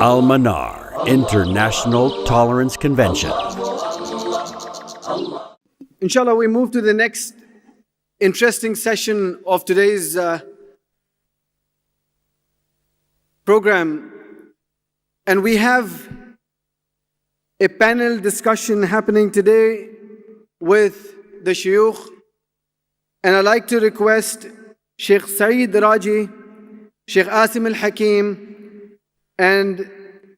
Al-Manar International Tolerance Convention. Inshallah, we move to the next interesting session of today's program. And we have a panel discussion happening today with the Shuyukh. And I'd like to request Sheikh Saeed Raji, Sheikh Asim Al-Hakim, and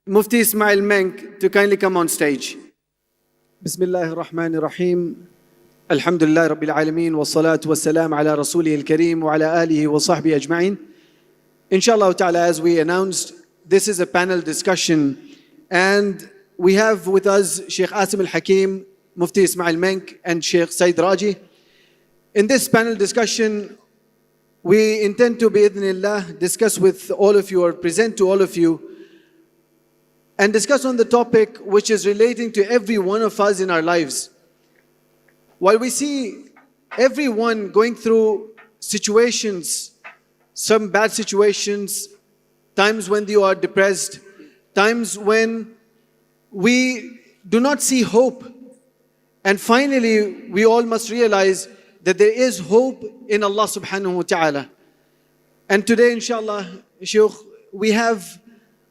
Mufti Ismail Menk to kindly come on stage. Bismillah ar-Rahman ar-Rahim. Alhamdulillah Rabbil Alameen wa salatu wa salam ala Rasulih al-Kareem wa ala alihi wa sahbihi ajma'in. Inshallah ta'ala, as we announced, this is a panel discussion, and we have with us Sheikh Asim Al-Hakim, Mufti Ismail Menk, and Sheikh Saeed Raji. In this panel discussion, we intend to, bi-idhnillah, discuss with all of you, or present to all of you, and discuss on the topic which is relating to every one of us in our lives. While we see everyone going through situations, some bad situations, times when you are depressed, times when we do not see hope, and finally we all must realize that there is hope in Allah subhanahu wa ta'ala. And today, inshallah, Shaykh, we have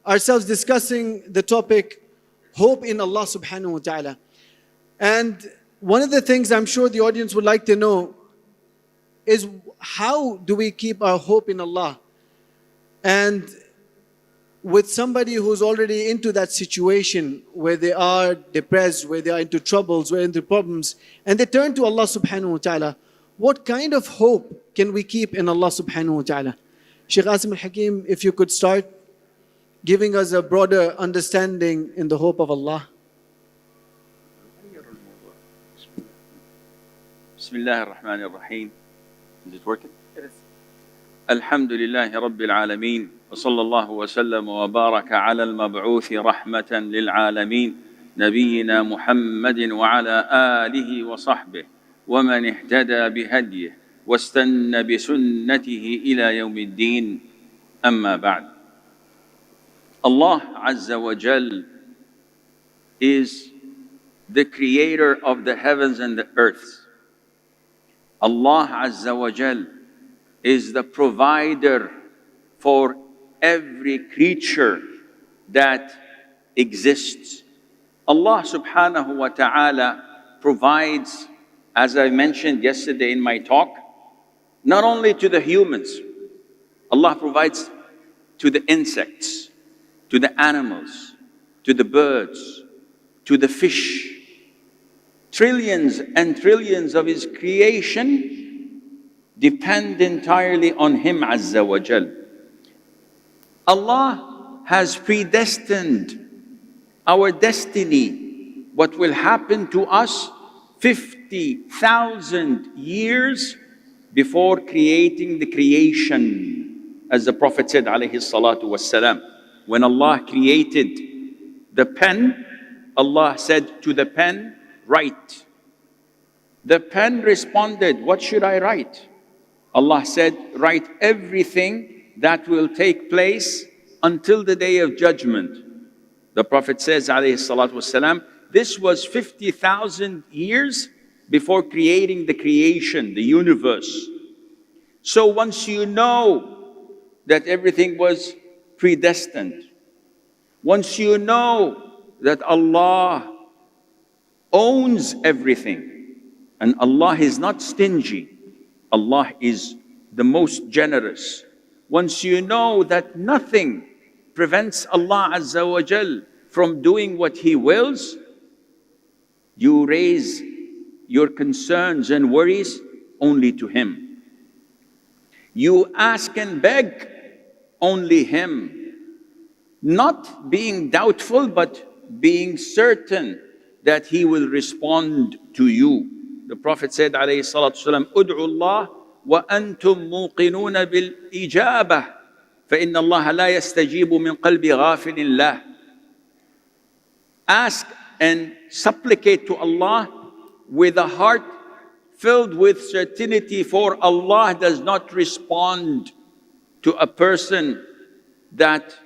ourselves discussing the topic, hope in Allah subhanahu wa ta'ala. And one of the things I'm sure the audience would like to know is, how do we keep our hope in Allah? And with somebody who's already into that situation where they are depressed, where they are into troubles, where into problems, and they turn to Allah subhanahu wa ta'ala, what kind of hope can we keep in Allah subhanahu wa ta'ala? Shaykh Asim Al-Hakim, if you could start giving us a broader understanding in the hope of Allah. Bismillah ar-Rahman ar-Rahim. Is it working? It is. Alhamdulillahi Rabbil Alameen. وصلى الله وسلم وبارك على المبعوث رحمة للعالمين نبينا محمد وعلى آله وصحبه ومن اهتدى بهديه واستنى بسنته إلى يوم الدين. أما بعد. Allah Azza wa Jal is the creator of the heavens and the earth. Allah Azza wa Jal is the provider for every creature that exists. Allah subhanahu wa ta'ala provides, as I mentioned yesterday in my talk, not only to the humans, Allah provides to the insects, to the animals, to the birds, to the fish. Trillions and trillions of His creation depend entirely on Him Azza wa Jal. Allah has predestined our destiny, what will happen to us 50,000 years before creating the creation. As the Prophet said alayhi salatu wassalam, when Allah created the pen, Allah said to the pen, write. The pen responded, what should I write? Allah said, write everything that will take place until the day of judgment. The Prophet says, alayhi salatu wasalam, this was 50,000 years before creating the creation, the universe. So once you know that everything was predestined, once you know that Allah owns everything, and Allah is not stingy, Allah is the most generous. Once you know that nothing prevents Allah Azza wa Jal from doing what He wills, you raise your concerns and worries only to Him. You ask and beg only Him, not being doubtful but being certain that He will respond to you. The Prophet said alayhi salatu wasalam, Ud'u Allah وأنتم موقنون بالإجابة فإن الله لا يستجيب من قلب غافل له. Ask and supplicate to Allah with a heart filled with certainty, for Allah does not respond to a person that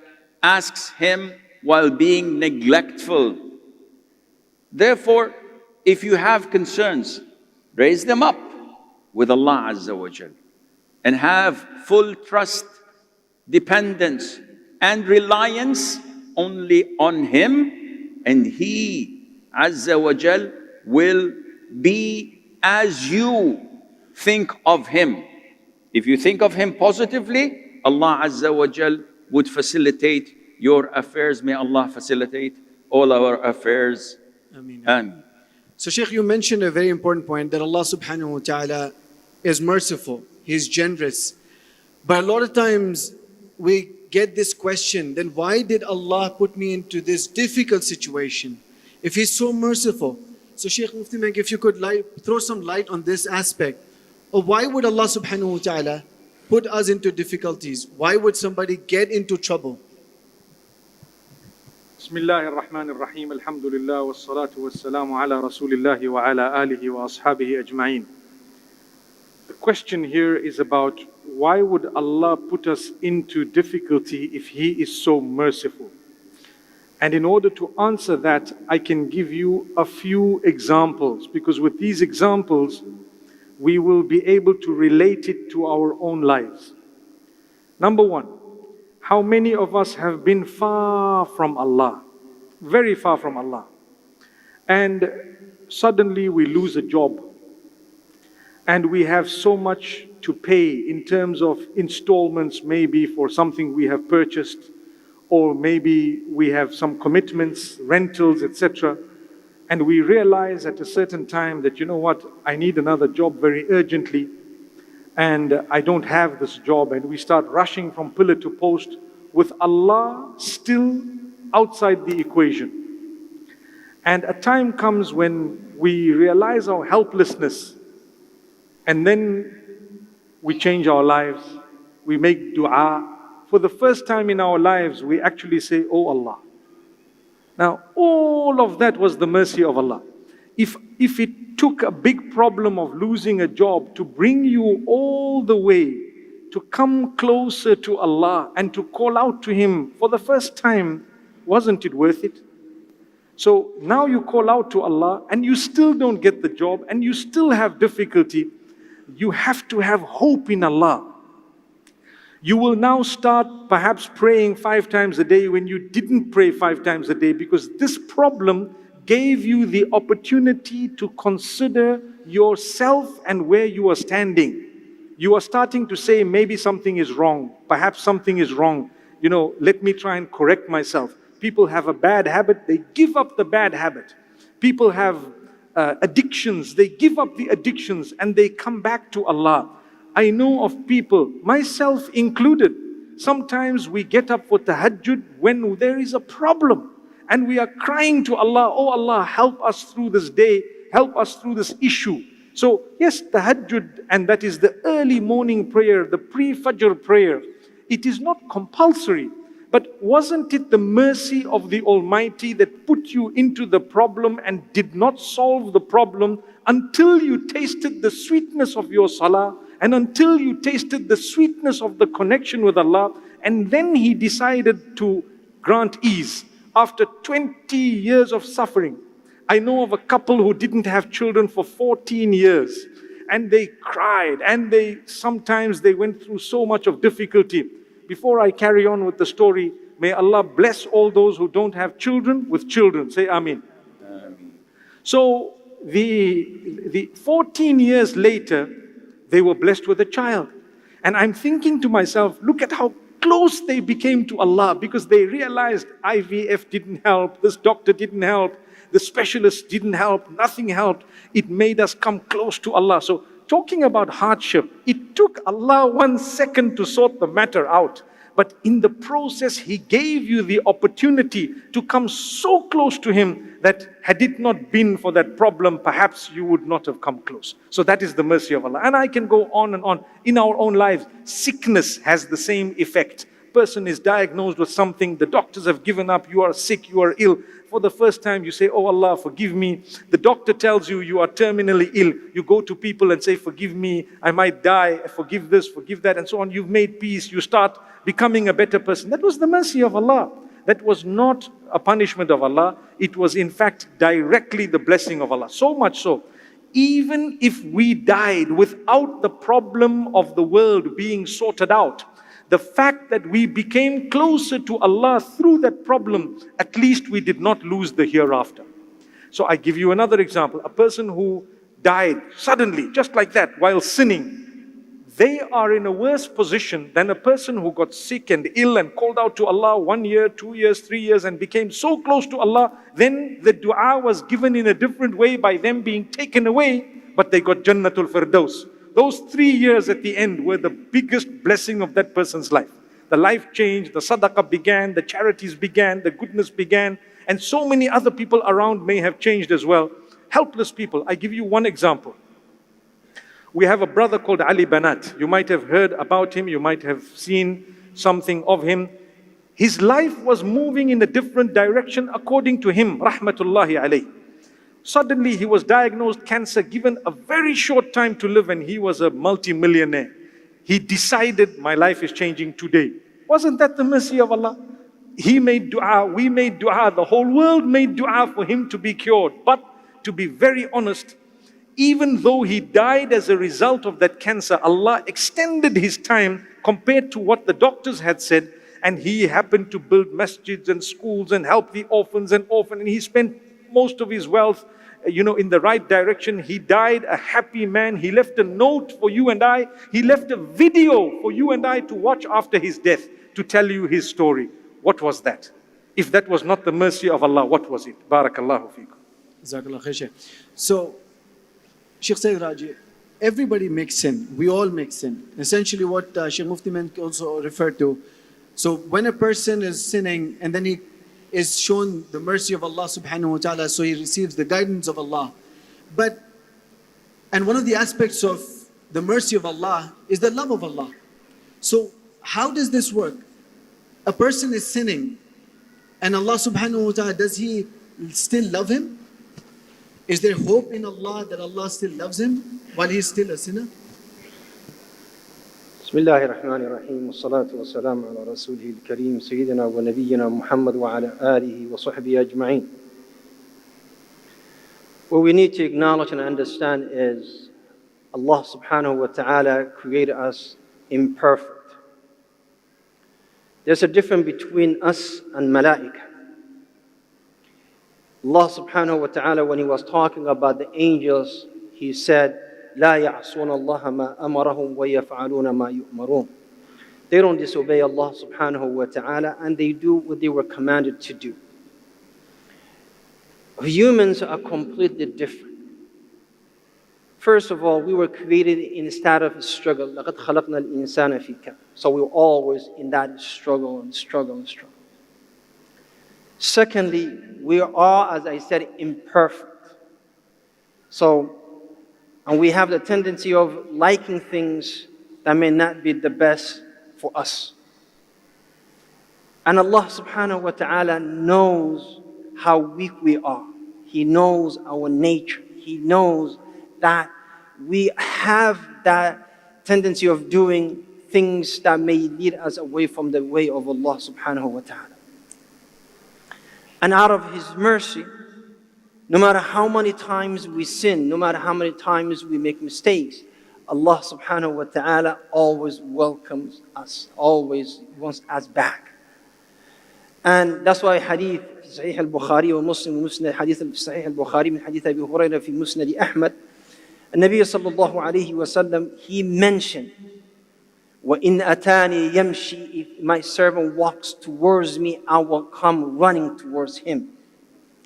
asks him while being neglectful. Therefore, if you have concerns, raise them up with Allah Azza wa Jal and have full trust, dependence and reliance only on Him, and He Azza wa Jal will be as you think of Him. If you think of Him positively, Allah Azza wa Jal would facilitate your affairs. May Allah facilitate all our affairs. Ameen. Ameen. So Shaykh, you mentioned a very important point that Allah subhanahu wa ta'ala is merciful, He is generous. But a lot of times we get this question, then why did Allah put me into this difficult situation if He's so merciful? So Shaykh Mufti Menk, if you could throw some light on this aspect of why would Allah subhanahu wa ta'ala put us into difficulties? Why would somebody get into trouble? Bismillahir Rahmanir Rahim. Alhamdulillah wassalatu wassalamu ala Rasulillah wa ala alihi wa ashabihi ajma'in. The question here is about why would Allah put us into difficulty if He is so merciful? And in order to answer that, I can give you a few examples, because with these examples, we will be able to relate it to our own lives. Number one, how many of us have been far from Allah, very far from Allah, and suddenly we lose a job, and we have so much to pay in terms of installments, maybe for something we have purchased, or maybe we have some commitments, rentals, etc. And we realize at a certain time that, you know what, I need another job very urgently, and I don't have this job, and we start rushing from pillar to post with Allah still outside the equation. And a time comes when we realize our helplessness, and then we change our lives, we make dua. For the first time in our lives, we actually say, "Oh Allah." Now, all of that was the mercy of Allah. If it took a big problem of losing a job to bring you all the way to come closer to Allah and to call out to Him for the first time, wasn't it worth it? So now you call out to Allah and you still don't get the job and you still have difficulty. You have to have hope in Allah. You will now start perhaps praying 5 times a day when you didn't pray 5 times a day, because this problem gave you the opportunity to consider yourself and where you are standing. You are starting to say, maybe something is wrong, perhaps something is wrong. You know, let me try and correct myself. People have a bad habit, they give up the bad habit. People have addictions, they give up the addictions and they come back to Allah. I know of people, myself included, sometimes we get up for tahajjud when there is a problem and we are crying to Allah, "Oh Allah, help us through this day, help us through this issue." So yes, tahajjud, and that is the early morning prayer, the pre-fajr prayer, it is not compulsory. But wasn't it the mercy of the Almighty that put you into the problem and did not solve the problem until you tasted the sweetness of your salah and until you tasted the sweetness of the connection with Allah, and then He decided to grant ease after 20 years of suffering. I know of a couple who didn't have children for 14 years and they cried and sometimes they went through so much of difficulty. Before I carry on with the story, may Allah bless all those who don't have children with children. Say Ameen. Ameen. So the 14 years later, they were blessed with a child. And I'm thinking to myself, look at how close they became to Allah, because they realized IVF didn't help, this doctor didn't help, the specialist didn't help, nothing helped. It made us come close to Allah. So talking about hardship, it took Allah 1 second to sort the matter out. But in the process, He gave you the opportunity to come so close to Him that had it not been for that problem, perhaps you would not have come close. So that is the mercy of Allah. And I can go on and on. In our own lives, sickness has the same effect. person is diagnosed with something, the doctors have given up, you are sick, you are ill. For the first time you say, oh Allah, forgive me. The doctor tells you you are terminally ill. You go to people and say, forgive me, I might die, forgive this, forgive that, and so on. You've made peace, you start becoming a better person. That was the mercy of Allah. That was not a punishment of Allah. It was in fact directly the blessing of Allah. So much so, even if we died without the problem of the world being sorted out, the fact that we became closer to Allah through that problem, at least we did not lose the hereafter. So I give you another example. A person who died suddenly, just like that, while sinning, they are in a worse position than a person who got sick and ill and called out to Allah 1 year, 2 years, 3 years and became so close to Allah. Then the dua was given in a different way by them being taken away, but they got Jannatul Firdaus. Those 3 years at the end were the biggest blessing of that person's life. The life changed, the sadaqah began, the charities began, the goodness began, and so many other people around may have changed as well. Helpless people. I give you one example. We have a brother called Ali Banat. You might have heard about him, you might have seen something of him. His life was moving in a different direction according to him, rahmatullahi alayh. Suddenly he was diagnosed cancer, given a very short time to live, and he was a multi-millionaire. He decided, my life is changing today. Wasn't that the mercy of Allah? He made dua, we made dua, the whole world made dua for him to be cured. But to be very honest, even though he died as a result of that cancer, Allah extended his time compared to what the doctors had said, and he happened to build masjids and schools and help the orphans and he spent most of his wealth in the right direction. He died a happy man. He left a note for you and I. He left a video for you and I to watch after his death, to tell you his story. What was that? If that was not the mercy of Allah, what was it? Barakallahu feekum. Jazakallah khair, Shaykh. So, Shaykh Sayyid Raji, everybody makes sin. We all make sin. Essentially what Shaykh Mufti also referred to. So when a person is sinning and then he is shown the mercy of Allah subhanahu wa ta'ala, so he receives the guidance of Allah. And one of the aspects of the mercy of Allah is the love of Allah. So how does this work? A person is sinning and Allah subhanahu wa ta'ala, does he still love him? Is there hope in Allah that Allah still loves him while he's still a sinner? بسم الله الرحمن الرحيم والصلاة والسلام على رسوله الكريم سيدنا ونبينا محمد وعلى آله وصحبه أجمعين. What we need to acknowledge and understand is Allah subhanahu wa ta'ala created us imperfect. There's a difference between us and malaika. Allah subhanahu wa ta'ala, when he was talking about the angels, he said, لا يعصون الله ما أمرهم ويفعلون ما يؤمرون. They don't disobey Allah subhanahu wa ta'ala and they do what they were commanded to do. Humans are completely different. First of all, we were created in a state of struggle. لَقَدْ خَلَقْنَا الْإِنسَانَ فِي كَبْدٍ. So we were always in that struggle and struggle and struggle. Secondly, we are, as I said, imperfect. And we have the tendency of liking things that may not be the best for us. And Allah subhanahu wa ta'ala knows how weak we are. He knows our nature. He knows that we have that tendency of doing things that may lead us away from the way of Allah subhanahu wa ta'ala. And out of His mercy, no matter how many times we sin, no matter how many times we make mistakes, Allah subhanahu wa ta'ala always welcomes us, always wants us back. And that's why hadith في صحيح البخاري ومسلم ومسند حديث في صحيح البخاري من حديث أبي هريرة في مسند أحمد النبي صلى الله عليه وسلم, he mentioned, وَإِنْ أَتَانِي يَمْشِي, if my servant walks towards me, I will come running towards him.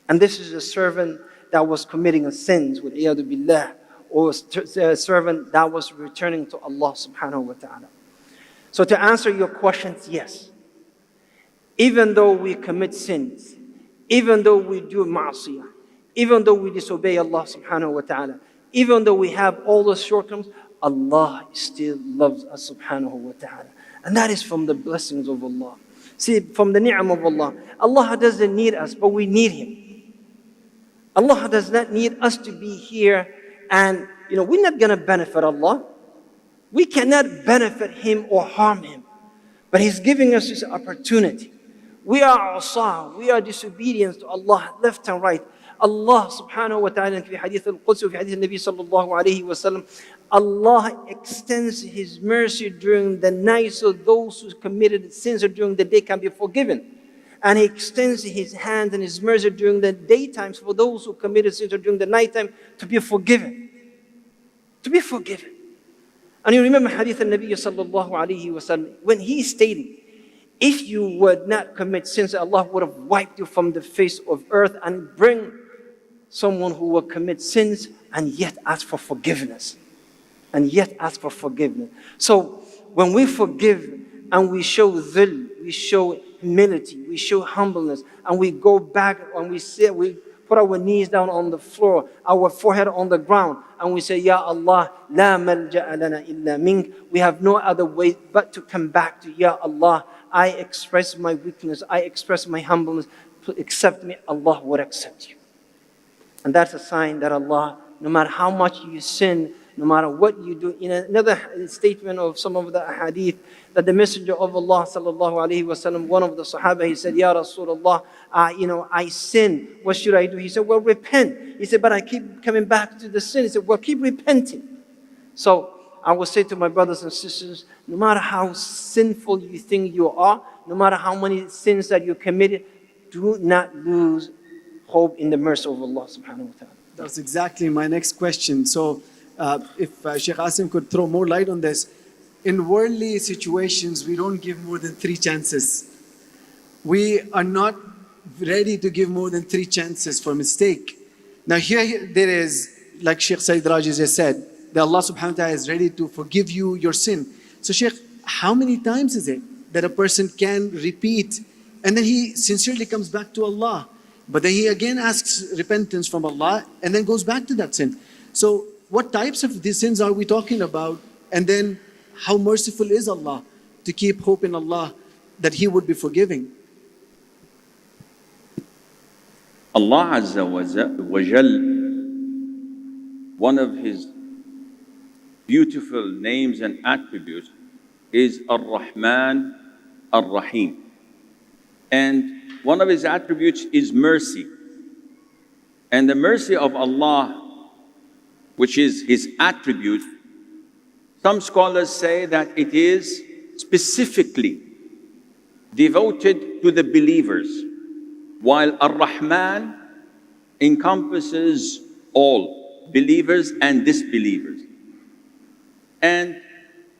And this is a servant that was committing a sins with iyadu billah, or a servant that was returning to Allah subhanahu wa ta'ala. So to answer your questions, yes. Even though we commit sins, even though we do ma'asiyah, even though we disobey Allah subhanahu wa ta'ala, even though we have all those shortcomings, Allah still loves us subhanahu wa ta'ala. And that is from the blessings of Allah. See, from the ni'am of Allah. Allah doesn't need us, but we need Him. Allah does not need us to be here, and we're not going to benefit Allah. We cannot benefit Him or harm Him. But He's giving us this opportunity. We are asa, we are disobedience to Allah left and right. Allah subhanahu wa ta'ala in hadith al-Quds, in hadith al-Nabi sallallahu alayhi wa sallam, Allah extends His mercy during the night so those who committed sins during the day can be forgiven. And He extends His hand and His mercy during the daytimes for those who committed sins during the nighttime to be forgiven. To be forgiven. And you remember hadith al-Nabi sallallahu alayhi wa sallam, when He stated, if you would not commit sins, Allah would have wiped you from the face of earth and bring someone who will commit sins and yet ask for forgiveness. And yet ask for forgiveness. So when we forgive and we show dhil, we show humility, we show humbleness, and we go back and we sit, we put our knees down on the floor, our forehead on the ground, and we say, Ya Allah, la malja'a lana illa mink. We have no other way but to come back to Ya Allah. I express my weakness, I express my humbleness. Accept me, Allah would accept you. And that's a sign that Allah, no matter how much you sin, no matter what you do. In another statement of some of the hadith, that the Messenger of Allah sallallahu alaihi wasallam, one of the Sahaba, he said, Ya Rasulullah, I sin. What should I do? He said, well, repent. He said, but I keep coming back to the sin. He said, well, keep repenting. So I will say to my brothers and sisters, no matter how sinful you think you are, no matter how many sins that you committed, do not lose hope in the mercy of Allah subhanahu wa ta'ala. That's exactly my next question. So if Sheikh Asim could throw more light on this. In worldly situations, we don't give more than 3 chances. We are not ready to give more than 3 chances for mistake. Now here there is, like Sheikh Saeed Raji just said, that Allah subhanahu wa ta'ala is ready to forgive you your sin. So Sheikh, how many times is it that a person can repeat and then he sincerely comes back to Allah, but then he again asks repentance from Allah and then goes back to that sin? So what types of these sins are we talking about? And then how merciful is Allah to keep hope in Allah that He would be forgiving? Allah Azza wa Jal, one of His beautiful names and attributes is Ar-Rahman, Ar-Rahim. And one of His attributes is mercy. And the mercy of Allah, which is His attribute, some scholars say that it is specifically devoted to the believers, while Ar-Rahman encompasses all, believers and disbelievers. And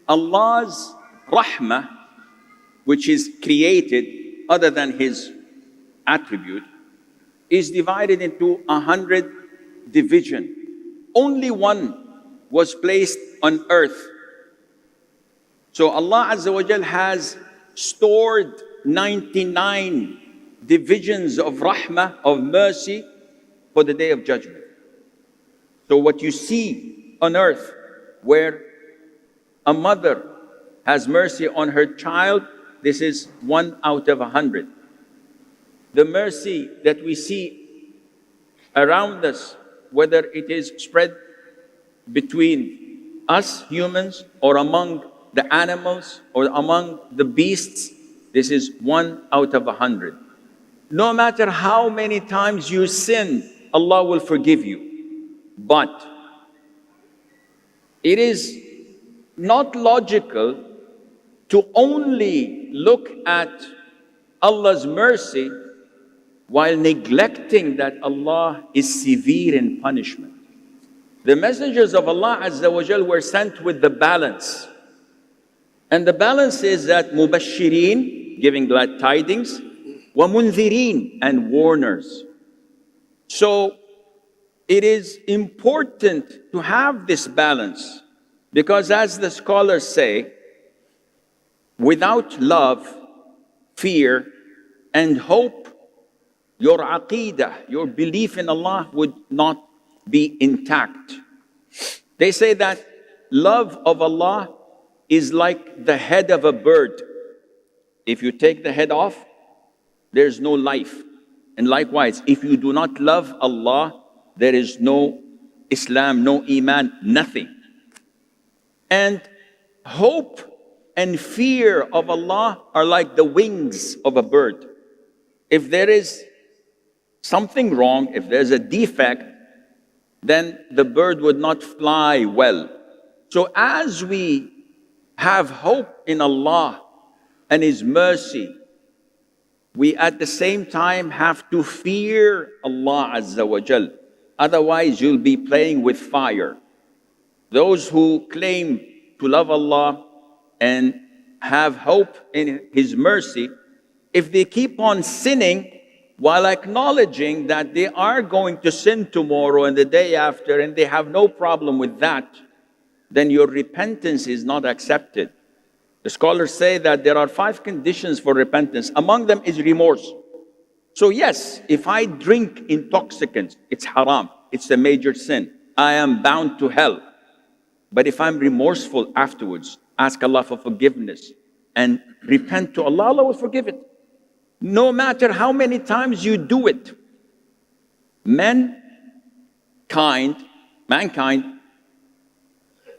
Allah's Rahmah, which is created other than His attribute, is divided into 100 divisions. Only one was placed on earth. So Allah Azza wa Jal has stored 99 divisions of rahmah, of mercy, for the day of judgment. So what you see on earth, where a mother has mercy on her child, this is 1 out of 100. The mercy that we see around us, whether it is spread between us humans or among the animals or among the beasts, this is 1 out of 100. No matter how many times you sin, Allah will forgive you. But it is not logical to only look at Allah's mercy while neglecting that Allah is severe in punishment. The messengers of Allah Azza wa Jal were sent with the balance. And the balance is that mubashireen, giving glad tidings, wa mundhireen, and warners. So it is important to have this balance, because as the scholars say, without love, fear, and hope, your aqeedah, your belief in Allah would not be intact. They say that love of Allah is like the head of a bird. If you take the head off, there's no life. And likewise, if you do not love Allah, there is no Islam, no Iman, nothing. And hope and fear of Allah are like the wings of a bird. If there is something wrong, if there's a defect, then the bird would not fly well. So as we have hope in Allah and His mercy, we at the same time have to fear Allah Azza wa Jal. Otherwise, you'll be playing with fire. Those who claim to love Allah and have hope in His mercy, if they keep on sinning while acknowledging that they are going to sin tomorrow and the day after, and they have no problem with that, then your repentance is not accepted. The scholars say that there are 5 conditions for repentance. Among them is remorse. So yes, if I drink intoxicants, it's haram, it's a major sin. I am bound to hell. But if I'm remorseful afterwards, ask Allah for forgiveness and repent to Allah, Allah will forgive it. No matter how many times you do it. Mankind,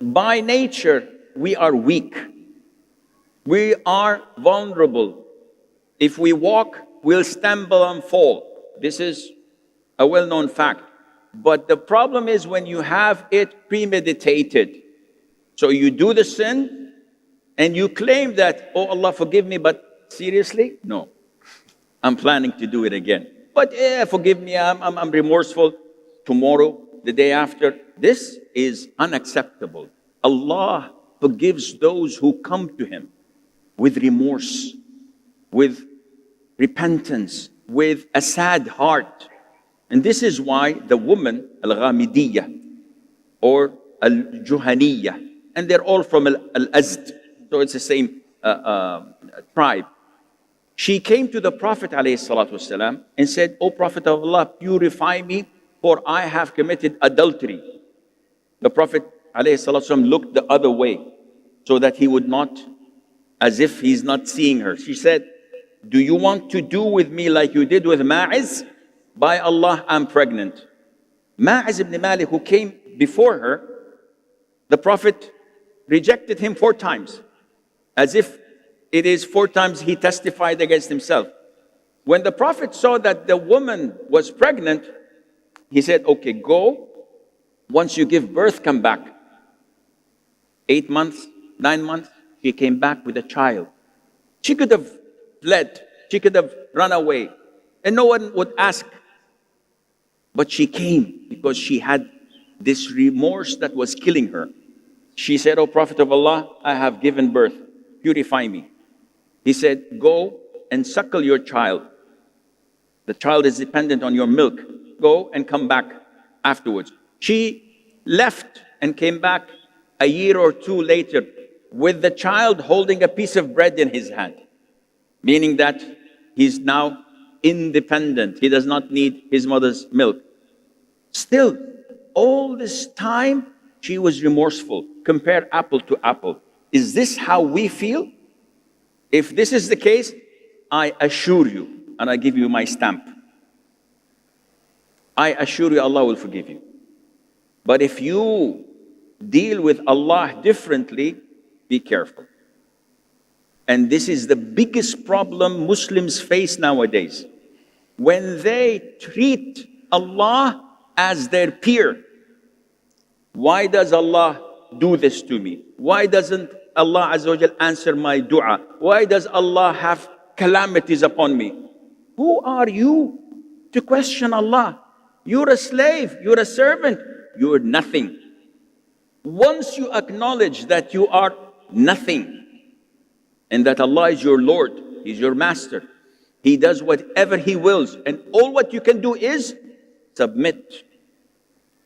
by nature, we are weak. We are vulnerable. If we walk, we'll stumble and fall. This is a well-known fact. But the problem is when you have it premeditated. So you do the sin and you claim that, oh Allah forgive me, but seriously? No. I'm planning to do it again. But forgive me, I'm remorseful. Tomorrow, the day after. This is unacceptable. Allah forgives those who come to Him with remorse, with repentance, with a sad heart. And this is why the woman, Al-Ghamidiyya or Al-Juhaniyya, and they're all from Al-Azd, so it's the same tribe. She came to the Prophet ﷺ and said, O Prophet of Allah, purify me, for I have committed adultery. The Prophet ﷺ looked the other way so that he would not, as if he's not seeing her. She said, do you want to do with me like you did with Ma'iz? By Allah, I'm pregnant. Ma'iz ibn Malik, who came before her, the Prophet rejected him 4 times, as if it is 4 times he testified against himself. When the Prophet saw that the woman was pregnant, he said, okay, go. Once you give birth, come back. 8 months, 9 months, she came back with a child. She could have fled, she could have run away, and no one would ask. But she came because she had this remorse that was killing her. She said, O Prophet of Allah, I have given birth, purify me. He said, go and suckle your child. The child is dependent on your milk. Go and come back afterwards. She left and came back a year or 2 later with the child holding a piece of bread in his hand, meaning that he's now independent. He does not need his mother's milk. Still, all this time, she was remorseful. Compare apple to apple. Is this how we feel? If this is the case, I assure you, and I give you my stamp, I assure you Allah will forgive you. But if you deal with Allah differently, be careful. And this is the biggest problem Muslims face nowadays. When they treat Allah as their peer. Why does Allah do this to me? Why doesn't Allah Azza wa Jal answer my dua? Why does Allah have calamities upon me? Who are you to question Allah? You're a slave, you're a servant, you're nothing. Once you acknowledge that you are nothing and that Allah is your Lord, He's your master, He does whatever He wills, and all what you can do is submit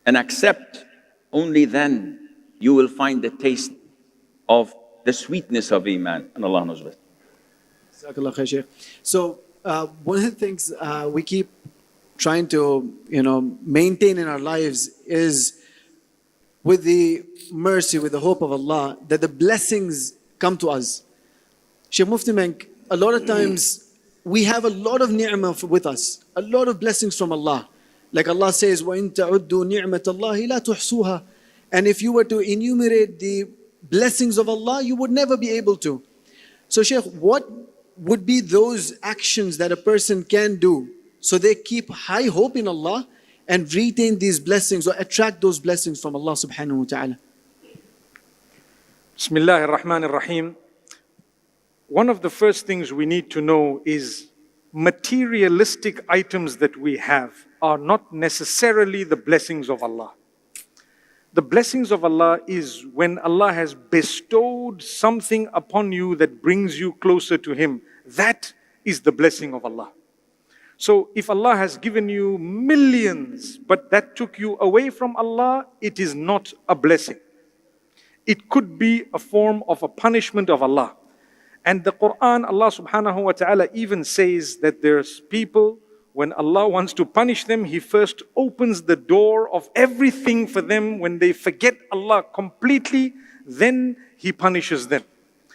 and accept. Only then you will find the taste of the sweetness of Iman. And Allah knows best. Jazakallah khair, Shaykh. So one of the things we keep trying to maintain in our lives is with the mercy, with the hope of Allah, that the blessings come to us. Sheikh Mufti Menk, a lot of times we have a lot of ni'mah with us, a lot of blessings from Allah. Like Allah says, وَإِن تَعُدُّوا نِعْمَةَ اللَّهِ لَا تُحْصُوهَا. And if you were to enumerate the blessings of Allah, you would never be able to. So Shaykh, what would be those actions that a person can do so they keep high hope in Allah and retain these blessings or attract those blessings from Allah subhanahu wa ta'ala? Bismillah ar-Rahman ar-Rahim. One of the first things we need to know is materialistic items that we have are not necessarily the blessings of Allah. The blessings of Allah is when Allah has bestowed something upon you that brings you closer to Him. That is the blessing of Allah. So if Allah has given you millions, but that took you away from Allah, it is not a blessing. It could be a form of a punishment of Allah. And the Quran, Allah subhanahu wa ta'ala even says that there's people, when Allah wants to punish them, He first opens the door of everything for them. When they forget Allah completely, then He punishes them.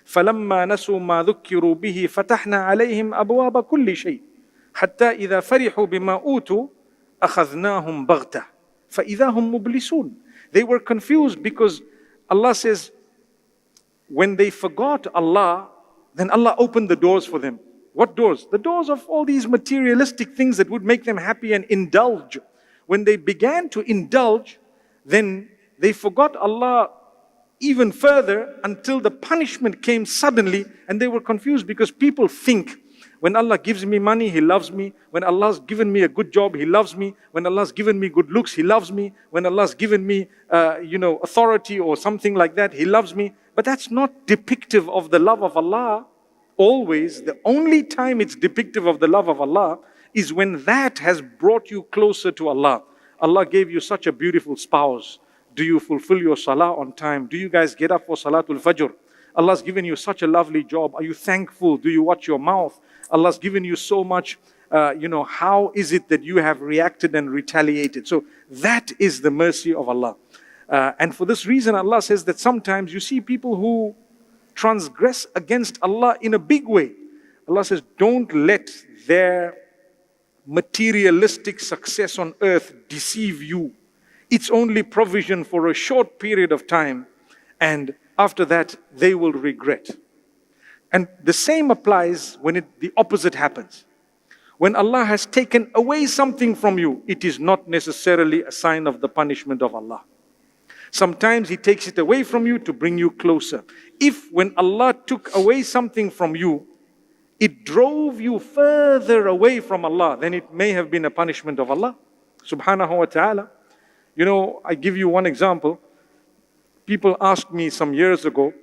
فَلَمَّا نَسُوا مَا ذُكِّرُوا بِهِ فَتَحْنَا عَلَيْهِمْ أَبْوَابَ كُلِّ شَيْءٍ حَتَّى إِذَا فَرِحُوا بِمَا أُوتُوا أَخَذْنَاهُمْ بَغْتَةً فَإِذَا هُمْ مُبْلِسُونَ. They were confused because Allah says, when they forgot Allah, then Allah opened the doors for them. What doors? The doors of all these materialistic things that would make them happy and indulge. When they began to indulge, then they forgot Allah even further until the punishment came suddenly, and they were confused because people think, when Allah gives me money, He loves me. When Allah's given me a good job, He loves me. When Allah's given me good looks, He loves me. When Allah's given me, authority or something like that, He loves me. But that's not depictive of the love of Allah. Always, the only time it's depictive of the love of Allah is when that has brought you closer to Allah. Allah gave you such a beautiful spouse. Do you fulfill your salah on time? Do you guys get up for Salatul Fajr? Allah's given you such a lovely job. Are you thankful? Do you watch your mouth? Allah's given you so much. How is it that you have reacted and retaliated? So that is the mercy of Allah. And for this reason, Allah says that sometimes you see people who transgress against Allah in a big way. Allah says, don't let their materialistic success on earth deceive you. It's only provision for a short period of time, and after that, they will regret. And the same applies when the opposite happens. When Allah has taken away something from you, it is not necessarily a sign of the punishment of Allah. Sometimes He takes it away from you to bring you closer. If when Allah took away something from you, it drove you further away from Allah, then it may have been a punishment of Allah subhanahu wa ta'ala. I give you one example. People asked me some years ago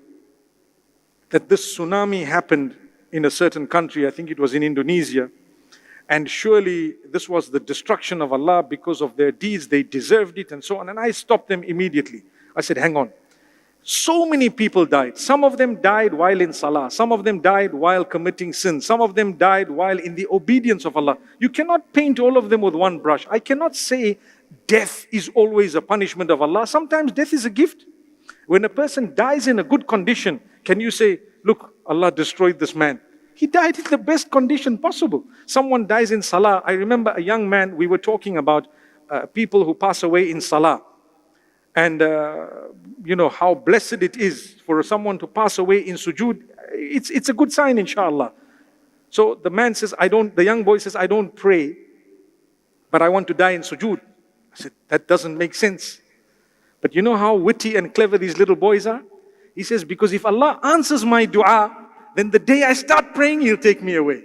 that this tsunami happened in a certain country. I think it was in Indonesia. And surely this was the destruction of Allah because of their deeds. They deserved it and so on. And I stopped them immediately. I said, hang on. So many people died. Some of them died while in salah. Some of them died while committing sin. Some of them died while in the obedience of Allah. You cannot paint all of them with one brush. I cannot say death is always a punishment of Allah. Sometimes death is a gift. When a person dies in a good condition, can you say, look, Allah destroyed this man? He died in the best condition possible. Someone dies in salah. I remember a young man, we were talking about people who pass away in salah. And how blessed it is for someone to pass away in sujood. It's a good sign, inshallah. So the man says, the young boy says, I don't pray, but I want to die in sujood. I said, that doesn't make sense. But you know how witty and clever these little boys are? He says, because if Allah answers my dua, then the day I start praying, He'll take me away.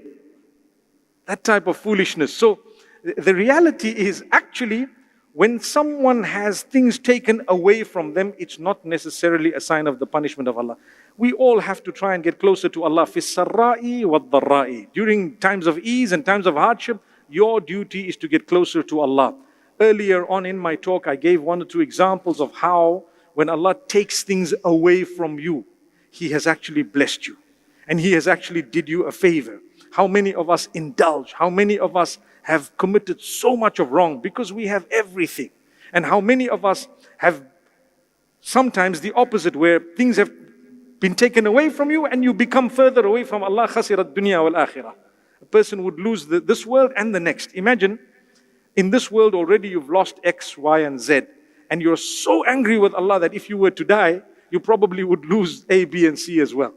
That type of foolishness. So the reality is actually, when someone has things taken away from them, it's not necessarily a sign of the punishment of Allah. We all have to try and get closer to Allah. فِي السَّرَّاءِ وَالضَّرَّاءِ. During times of ease and times of hardship, your duty is to get closer to Allah. Earlier on in my talk, I gave one or two examples of how when Allah takes things away from you, He has actually blessed you. And He has actually did you a favor. How many of us indulge? How many of us have committed so much of wrong because we have everything? And how many of us have sometimes the opposite, where things have been taken away from you, and you become further away from Allah. Khasirat dunya wal akhirah. A person would lose this world and the next. Imagine, in this world already you've lost X, Y, and Z. And you're so angry with Allah that if you were to die, you probably would lose A, B, and C as well.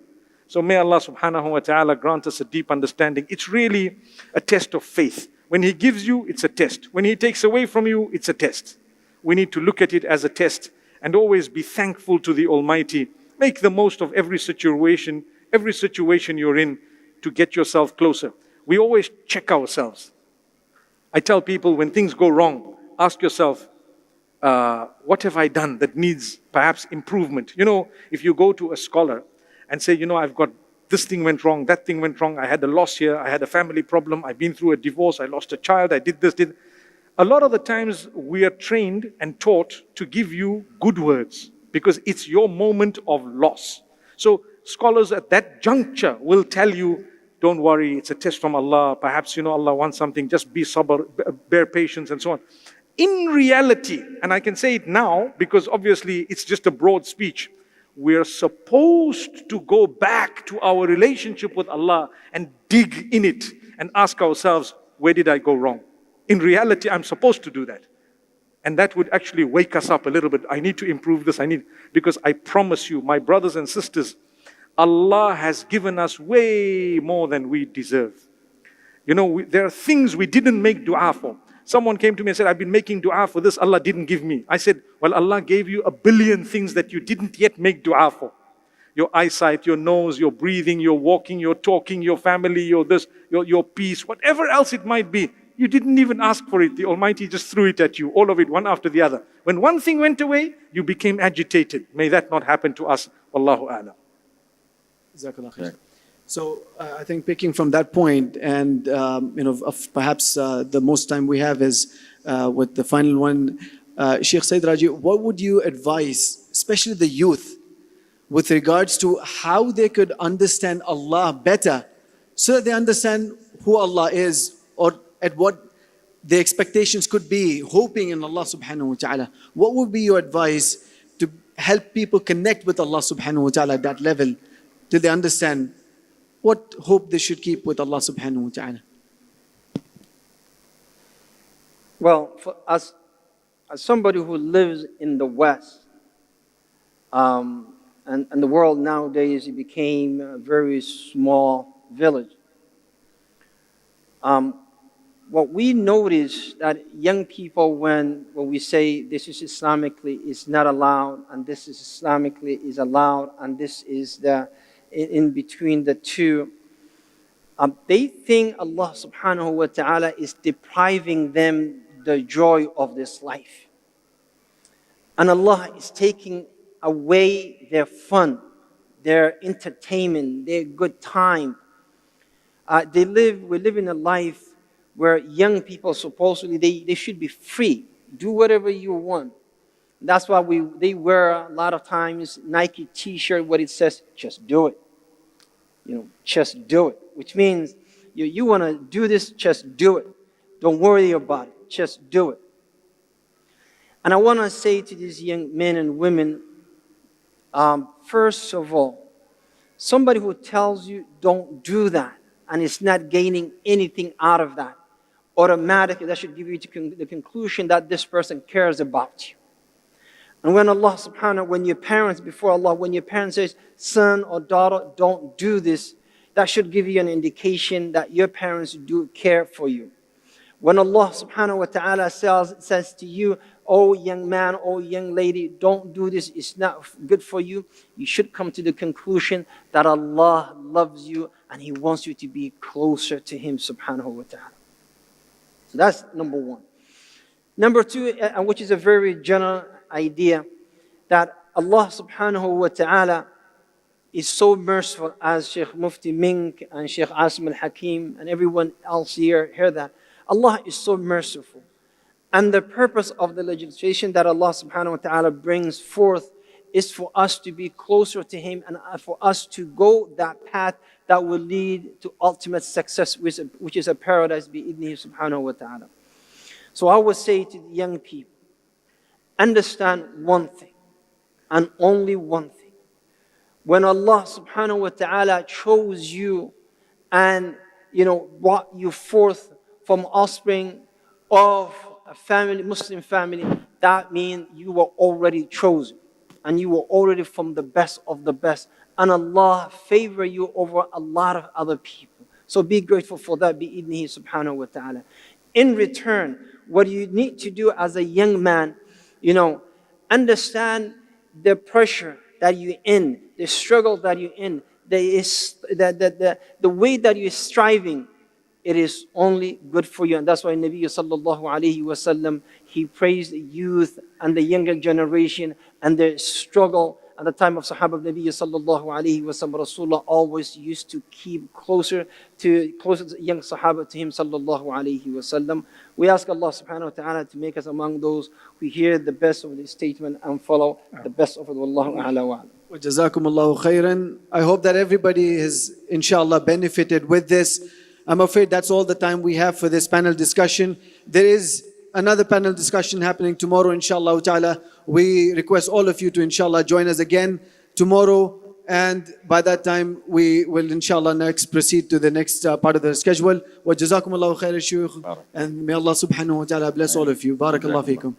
So may Allah subhanahu wa ta'ala grant us a deep understanding. It's really a test of faith. When He gives you, it's a test. When He takes away from you, it's a test. We need to look at it as a test and always be thankful to the Almighty. Make the most of every situation you're in to get yourself closer. We always check ourselves. I tell people, when things go wrong, ask yourself, what have I done that needs perhaps improvement? If you go to a scholar and say, I've got this thing went wrong, that thing went wrong, I had a loss here, I had a family problem, I've been through a divorce, I lost a child, I did this, A lot of the times we are trained and taught to give you good words because it's your moment of loss. So scholars at that juncture will tell you, don't worry, it's a test from Allah. Perhaps, Allah wants something, just be sabr, bear patience and so on. In reality, and I can say it now because obviously it's just a broad speech, we're supposed to go back to our relationship with Allah and dig in it and ask ourselves, where did I go wrong? In reality, I'm supposed to do that. And that would actually wake us up a little bit. I need to improve this, because I promise you, my brothers and sisters, Allah has given us way more than we deserve. There are things we didn't make dua for. Someone came to me and said, I've been making dua for this, Allah didn't give me. I said, well, Allah gave you 1 billion things that you didn't yet make dua for. Your eyesight, your nose, your breathing, your walking, your talking, your family, your this, your peace, whatever else it might be. You didn't even ask for it. The Almighty just threw it at you, all of it, one after the other. When one thing went away, you became agitated. May that not happen to us. Wallahu a'lam. Jazakallah khair. So I think picking from that point, and perhaps the most time we have is with the final one, Sheikh Said Raji, what would you advise, especially the youth, with regards to how they could understand Allah better, so that they understand who Allah is, or at what the expectations could be, hoping in Allah subhanahu wa ta'ala? What would be your advice to help people connect with Allah subhanahu wa ta'ala at that level, till they understand what hope they should keep with Allah subhanahu wa ta'ala? Well, for us, as somebody who lives in the West, and the world nowadays, it became a very small village. What we notice that young people, when we say this is Islamically is not allowed, and this is Islamically is allowed, and this is the in between the two, they think Allah subhanahu wa ta'ala is depriving them the joy of this life. And Allah is taking away their fun, their entertainment, their good time. We live in a life where young people supposedly, they should be free. Do whatever you want. That's why they wear a lot of times Nike t-shirt where it says, just do it. Just do it. Which means you want to do this, just do it. Don't worry about it. Just do it. And I want to say to these young men and women, first of all, somebody who tells you don't do that and is not gaining anything out of that, automatically that should give you to the conclusion that this person cares about you. And when Allah subhanahu, when your parents, before Allah, when your parents says, son or daughter, don't do this, that should give you an indication that your parents do care for you. When Allah subhanahu wa ta'ala says to you, oh young man, oh young lady, don't do this, it's not good for you, you should come to the conclusion that Allah loves you and He wants you to be closer to Him subhanahu wa ta'ala. So that's number one. Number two, which is a very general idea, that Allah subhanahu wa ta'ala is so merciful, as Sheikh Mufti Mink and Sheikh Asim al-Hakim and everyone else here hear that. Allah is so merciful. And the purpose of the legislation that Allah subhanahu wa ta'ala brings forth is for us to be closer to Him and for us to go that path that will lead to ultimate success, which is a paradise bi-idnihi subhanahu wa ta'ala. So I would say to the young people, understand one thing and only one thing. When Allah subhanahu wa ta'ala chose you and brought you forth from offspring of a family, Muslim family, that means you were already chosen and you were already from the best of the best. And Allah favor you over a lot of other people. So be grateful for that, bi'idnihi subhanahu wa ta'ala. In return, what you need to do as a young man, understand the pressure that you're in, the struggle that you're in, the way that you're striving. It is only good for you. And that's why Nabi sallallahu alayhi wasallam, he praised the youth and the younger generation and their struggle. At the time of Sahaba of Nabi sallallahu alayhi wasallam, Rasulullah always used to keep closer to young Sahaba to him sallallahu alayhi wasallam. We ask Allah subhanahu wa ta'ala to make us among those who hear the best of this statement and follow the best of it. Wallahu a'la wa a'lam. Jazakumullahu khairan. I hope that everybody has, inshallah, benefited with this. I'm afraid that's all the time we have for this panel discussion. There is another panel discussion happening tomorrow, inshallah ta'ala. We request all of you to, inshallah, join us again tomorrow. And by that time, we will, inshallah, next proceed to the next part of the schedule. Wa jazakumullahu khairan, shuyukh. And may Allah subhanahu wa ta'ala bless all of you. Barakallahu feekum.